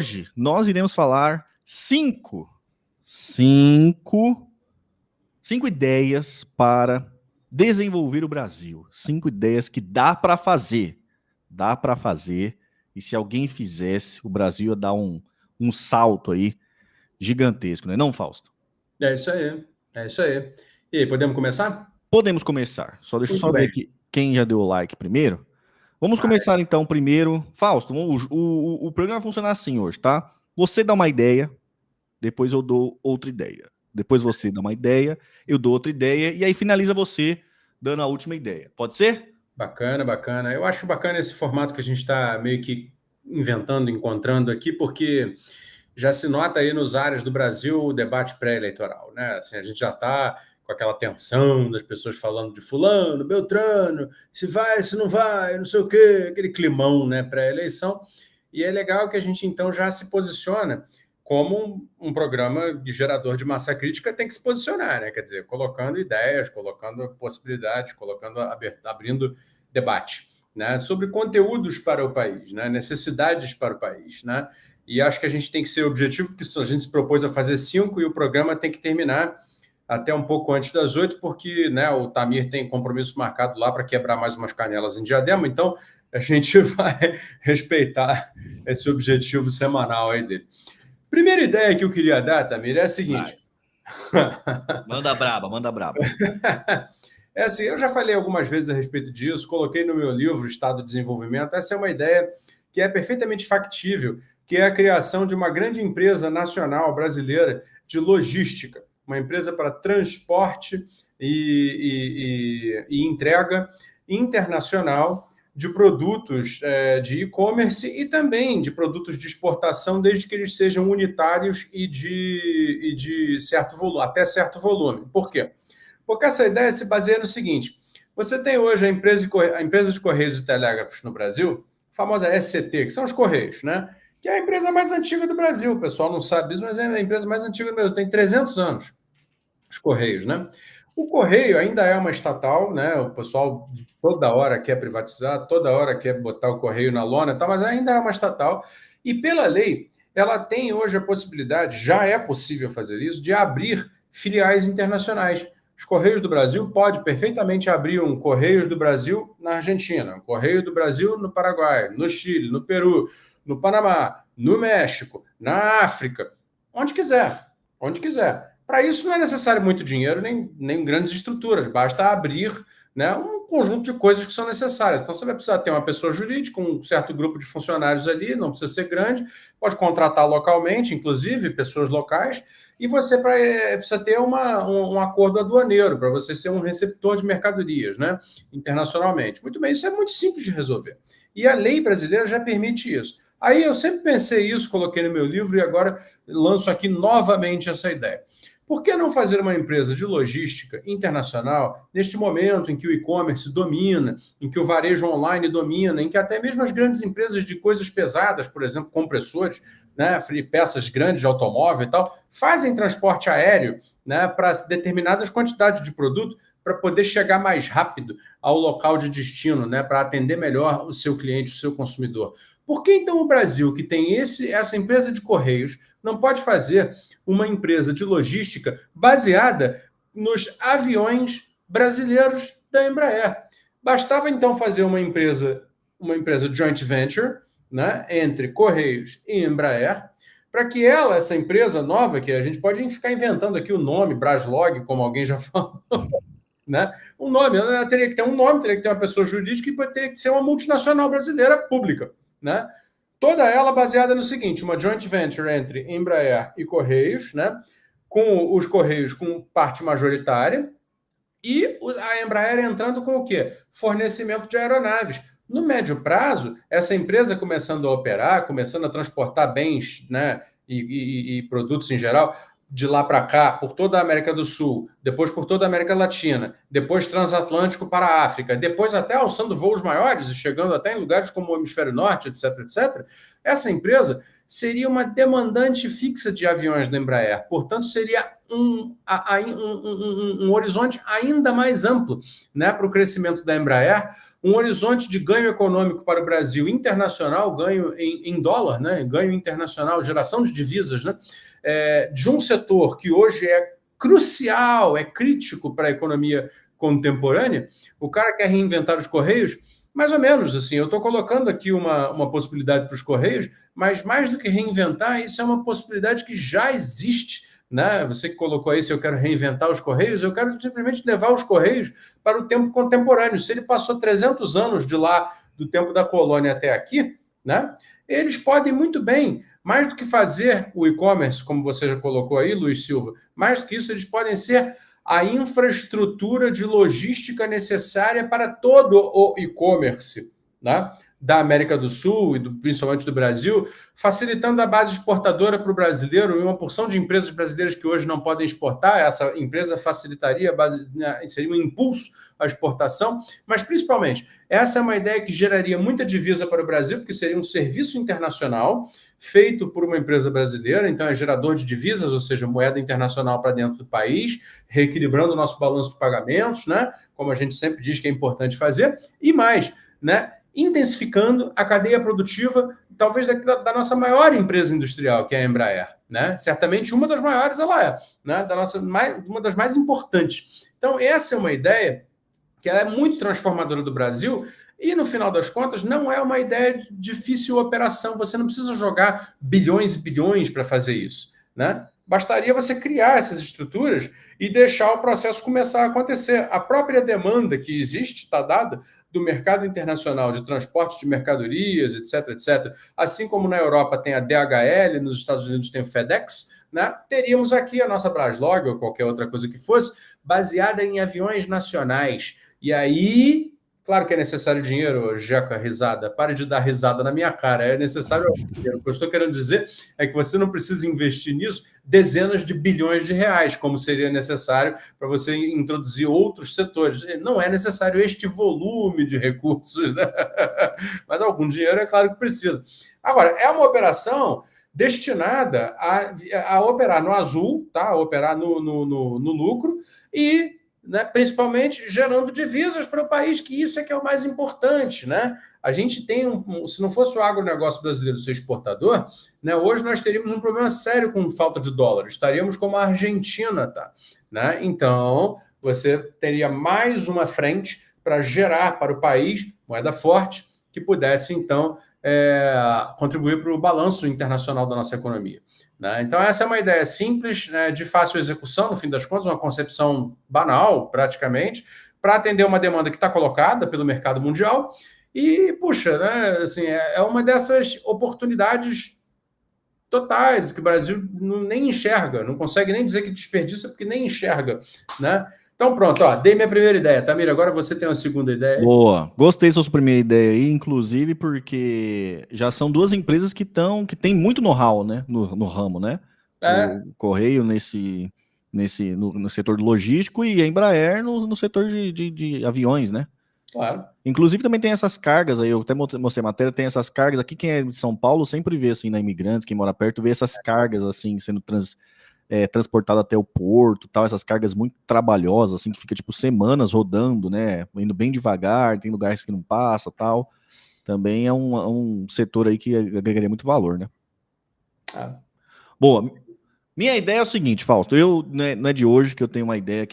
Hoje nós iremos falar cinco ideias para desenvolver o Brasil. 5 ideias que dá para fazer. Dá para fazer. E se alguém fizesse, o Brasil ia dar um salto aí gigantesco, não é não, Fausto? É isso aí. É isso aí. E aí, podemos começar? Podemos começar. Deixa eu Muito ver bem. aqui quem já deu o like primeiro. Vamos começar então primeiro. Fausto, o programa vai funcionar assim hoje, tá? Você dá uma ideia, depois eu dou outra ideia. Depois você dá uma ideia, eu dou outra ideia, e aí finaliza você dando a última ideia. Pode ser? Bacana, bacana. Eu acho bacana esse formato que a gente está meio que inventando, encontrando aqui, porque já se nota aí nos áreas do Brasil o debate pré-eleitoral, né? Assim, a gente já está com aquela tensão das pessoas falando de fulano, Beltrano, se vai, se não vai, não sei o quê, aquele climão, né, pré-eleição. E é legal que a gente, então, já se posiciona como um programa gerador de massa crítica tem que se posicionar, né? Quer dizer, colocando ideias, colocando possibilidades, abrindo debate, né? Sobre conteúdos para o país, né? Necessidades para o país, né? E acho que a gente tem que ser objetivo, porque a gente se propôs a fazer 5 e o programa tem que terminar até um pouco antes das 8, porque, né, o Tamir tem compromisso marcado lá para quebrar mais umas canelas em Diadema, então a gente vai respeitar esse objetivo semanal aí dele. Primeira ideia que eu queria dar, Tamir, é a seguinte. Manda braba, manda braba. É assim, eu já falei algumas vezes a respeito disso, coloquei no meu livro Estado de Desenvolvimento. Essa é uma ideia que é perfeitamente factível, que é a criação de uma grande empresa nacional brasileira de logística, uma empresa para transporte e entrega internacional de produtos de e-commerce e também de produtos de exportação, desde que eles sejam unitários e de certo volume, até certo volume. Por quê? Porque essa ideia se baseia no seguinte: você tem hoje a empresa de Correios e Telégrafos no Brasil, a famosa SCT, que são os Correios, né? Que é a empresa mais antiga do Brasil. O pessoal não sabe isso, mas é a empresa mais antiga do Brasil. Tem 300 anos, os Correios, né? O Correio ainda é uma estatal, né? O pessoal toda hora quer privatizar, toda hora quer botar o Correio na lona, tá? Mas ainda é uma estatal. E pela lei, ela tem hoje a possibilidade, já é possível fazer isso, de abrir filiais internacionais. Os Correios do Brasil pode perfeitamente abrir um Correios do Brasil na Argentina, um Correio do Brasil no Paraguai, no Chile, no Peru, no Panamá, no México, na África, onde quiser, onde quiser. Para isso não é necessário muito dinheiro, nem grandes estruturas, basta abrir, né, um conjunto de coisas que são necessárias. Então você vai precisar ter uma pessoa jurídica, um certo grupo de funcionários ali, não precisa ser grande, pode contratar localmente, inclusive, pessoas locais, e você precisa ter um acordo aduaneiro para você ser um receptor de mercadorias, né, internacionalmente. Muito bem, isso é muito simples de resolver. E a lei brasileira já permite isso. Aí eu sempre pensei isso, coloquei no meu livro e agora lanço aqui novamente essa ideia. Por que não fazer uma empresa de logística internacional neste momento em que o e-commerce domina, em que o varejo online domina, em que até mesmo as grandes empresas de coisas pesadas, por exemplo, compressores, né, peças grandes de automóvel e tal, fazem transporte aéreo, né, para determinadas quantidades de produto para poder chegar mais rápido ao local de destino, né, para atender melhor o seu cliente, o seu consumidor. Por que então o Brasil, que tem essa empresa de correios, não pode fazer uma empresa de logística baseada nos aviões brasileiros da Embraer? Bastava então fazer uma empresa joint venture, né, entre Correios e Embraer, para que essa empresa nova, que a gente pode ficar inventando aqui o nome, Braslog, como alguém já falou, né? Um nome, ela teria que ter um nome, teria que ter uma pessoa jurídica e teria que ser uma multinacional brasileira pública, né? Toda ela baseada no seguinte: uma joint venture entre Embraer e Correios, né? Com os Correios com parte majoritária e a Embraer entrando com o quê? Fornecimento de aeronaves. No médio prazo, essa empresa começando a operar, começando a transportar bens, né, e produtos em geral, de lá para cá, por toda a América do Sul, depois por toda a América Latina, depois transatlântico para a África, depois até alçando voos maiores e chegando até em lugares como o Hemisfério Norte, etc, etc. Essa empresa seria uma demandante fixa de aviões da Embraer. Portanto, seria um horizonte ainda mais amplo, né, para o crescimento da Embraer, um horizonte de ganho econômico para o Brasil internacional, ganho em dólar, né? Ganho internacional, geração de divisas, né? De um setor que hoje é crucial, é crítico para a economia contemporânea. O cara quer reinventar os Correios, mais ou menos, assim, eu estou colocando aqui uma possibilidade para os Correios, mas mais do que reinventar, isso é uma possibilidade que já existe, né? Você que colocou aí, se eu quero reinventar os Correios, eu quero simplesmente levar os Correios para o tempo contemporâneo. Se ele passou 300 anos de lá, do tempo da colônia até aqui, né? Eles podem muito bem, mais do que fazer o e-commerce, como você já colocou aí, Luiz Silva, mais do que isso, eles podem ser a infraestrutura de logística necessária para todo o e-commerce, né? Da América do Sul e principalmente do Brasil, facilitando a base exportadora para o brasileiro e uma porção de empresas brasileiras que hoje não podem exportar. Essa empresa facilitaria, seria um impulso à exportação, mas principalmente, essa é uma ideia que geraria muita divisa para o Brasil, porque seria um serviço internacional feito por uma empresa brasileira, então é gerador de divisas, ou seja, moeda internacional para dentro do país, reequilibrando o nosso balanço de pagamentos, né? Como a gente sempre diz que é importante fazer, e mais, né? Intensificando a cadeia produtiva, talvez da nossa maior empresa industrial, que é a Embraer, né? Certamente uma das maiores ela é, né? Uma das mais importantes. Então, essa é uma ideia que ela é muito transformadora do Brasil e, no final das contas, não é uma ideia de difícil operação. Você não precisa jogar bilhões e bilhões para fazer isso, né? Bastaria você criar essas estruturas e deixar o processo começar a acontecer. A própria demanda que existe, está dada, do mercado internacional de transporte de mercadorias, etc., etc., assim como na Europa tem a DHL, nos Estados Unidos tem o FedEx, né? Teríamos aqui a nossa Braslog ou qualquer outra coisa que fosse, baseada em aviões nacionais. E aí, claro que é necessário dinheiro, Jeca, risada. Pare de dar risada na minha cara. É necessário dinheiro. O que eu estou querendo dizer é que você não precisa investir nisso dezenas de bilhões de reais, como seria necessário para você introduzir outros setores. Não é necessário este volume de recursos, né? Mas algum dinheiro é claro que precisa. Agora, é uma operação destinada a operar no azul, tá? A operar no lucro e, né, principalmente gerando divisas para o país, que isso é que é o mais importante, né? A gente tem se não fosse o agronegócio brasileiro ser exportador, né, hoje nós teríamos um problema sério com falta de dólar. Estaríamos como a Argentina, tá? Né? Então, você teria mais uma frente para gerar para o país moeda forte que pudesse, então, contribuir para o balanço internacional da nossa economia. Né? Então, essa é uma ideia simples, né, de fácil execução, no fim das contas, uma concepção banal, praticamente, para atender uma demanda que está colocada pelo mercado mundial. E, puxa, né, assim, é uma dessas oportunidades totais que o Brasil nem enxerga, não consegue nem dizer que desperdiça, porque nem enxerga. Né? Então, pronto, ó, dei minha primeira ideia. Tamir, agora você tem uma segunda ideia. Boa. Gostei da sua primeira ideia aí, inclusive porque já são duas empresas que têm muito know-how, né, no ramo, né? O Correio no setor logístico e a Embraer no setor de aviões, né? Claro. Inclusive também tem essas cargas aí, eu até mostrei a matéria, tem essas cargas aqui, quem é de São Paulo sempre vê assim, na Imigrantes, quem mora perto, vê essas cargas assim, sendo transportada até o porto, tal, essas cargas muito trabalhosas, assim, que fica tipo semanas rodando, né, indo bem devagar, tem lugares que não passa, tal. Também é um setor aí que agregaria muito valor, né? Boa. Minha ideia é o seguinte, Fausto, não é de hoje que eu tenho uma ideia que